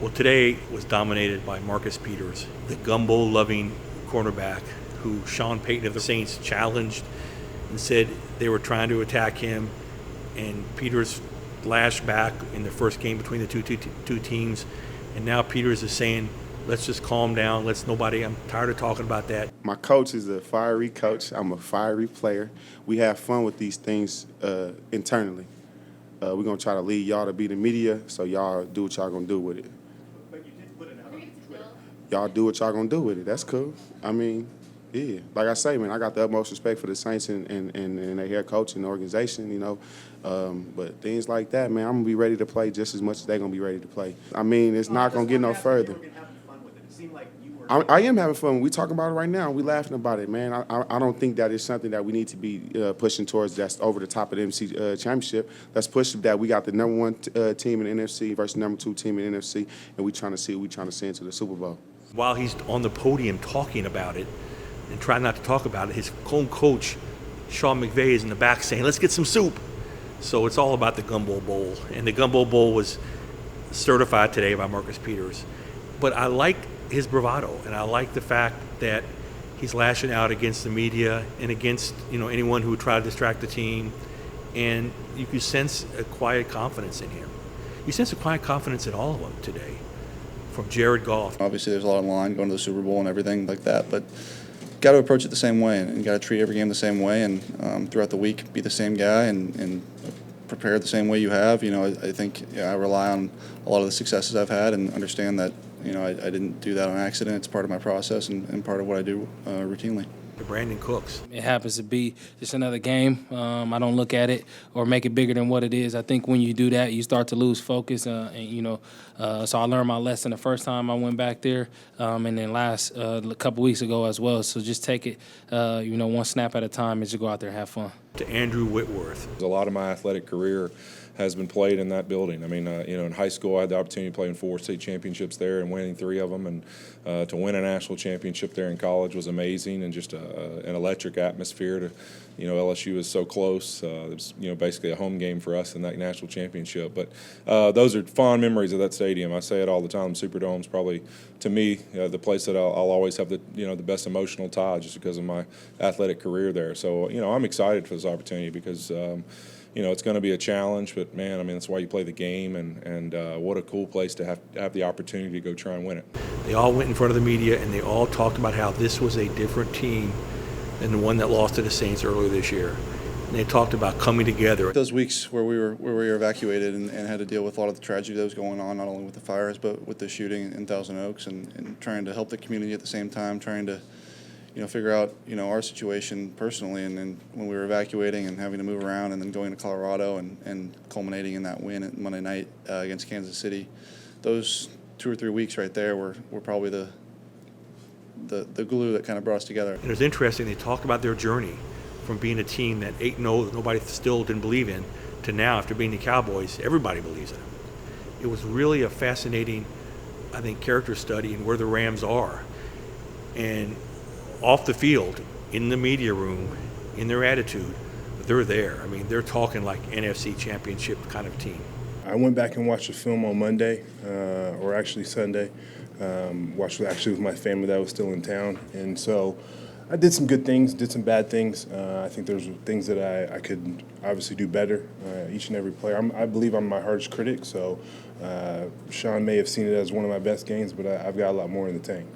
Well, today was dominated by Marcus Peters, the gumbo-loving cornerback who Sean Payton of the Saints challenged and said they were trying to attack him, and Peters lashed back in the first game between the two teams, and now Peters is saying, let's just calm down. I'm tired of talking about that. My coach is a fiery coach. I'm a fiery player. We have fun with these things internally. We're going to try to lead y'all to be the media, so y'all do what y'all going to do with it. But you did put it out on Twitter. Y'all do what y'all going to do with it. That's cool. I mean, yeah. Like I say, man, I got the utmost respect for the Saints and their head coach and the organization, you know. But things like that, man, I'm going to be ready to play just as much as they're going to be ready to play. I mean, it's not going to get no further. I am having fun. We talking about it right now. We laughing about it, man. I don't think that is something that we need to be pushing towards. That's over the top of the NFC championship. Let's push that we got the number one team in the NFC versus number two team in the NFC, and we trying to see what we trying to send to the Super Bowl. While he's on the podium talking about it and trying not to talk about it, his own coach, Sean McVay, is in the back saying, let's get some soup. So it's all about the Gumbo Bowl, and the Gumbo Bowl was certified today by Marcus Peters. But I like his bravado, and I like the fact that he's lashing out against the media and against anyone who would try to distract the team, and you can sense a quiet confidence in him. You sense a quiet confidence in all of them today, from Jared Goff. Obviously, there's a lot on the line going to the Super Bowl and everything like that, but got to approach it the same way and got to treat every game the same way, and throughout the week be the same guy and prepare the same way you have. I think I rely on a lot of the successes I've had and understand that I didn't do that on accident. It's part of my process and part of what I do routinely. Brandon Cooks. It happens to be just another game. I don't look at it or make it bigger than what it is. I think when you do that, you start to lose focus. So I learned my lesson the first time I went back there, and then last a couple weeks ago as well. So just take it, one snap at a time, and just go out there and have fun. To Andrew Whitworth. A lot of my athletic career has been played in that building. I mean, in high school, I had the opportunity to play in 4 state championships there and winning 3 of them. And to win a national championship there in college was amazing, and just an electric atmosphere. To, LSU is so close. It was, basically a home game for us in that national championship. But those are fond memories of that stadium. I say it all the time. Superdome's probably, to me, the place that I'll always have the best emotional tie, just because of my athletic career there. So, I'm excited for this opportunity because. It's going to be a challenge, but man, I mean, that's why you play the game, and what a cool place to have the opportunity to go try and win it. They all went in front of the media, and they all talked about how this was a different team than the one that lost to the Saints earlier this year. And they talked about coming together. Those weeks where we were evacuated and had to deal with a lot of the tragedy that was going on, not only with the fires, but with the shooting in Thousand Oaks, and trying to help the community at the same time, trying to figure out, our situation personally, and then when we were evacuating and having to move around and then going to Colorado and culminating in that win at Monday night against Kansas City, those 2 or 3 weeks right there were probably the glue that kind of brought us together. And it was interesting, they talked about their journey from being a team that 8-0 that nobody still didn't believe in, to now, after being the Cowboys, everybody believes in them. It was really a fascinating, I think, character study in where the Rams are. And off the field, in the media room, in their attitude, they're there. I mean, they're talking like NFC championship kind of team. I went back and watched the film on Monday, or actually Sunday. Watched it actually with my family that was still in town. And so I did some good things, did some bad things. I think there's things that I could obviously do better, each and every player. I believe I'm my hardest critic, so Sean may have seen it as one of my best games, but I've got a lot more in the tank.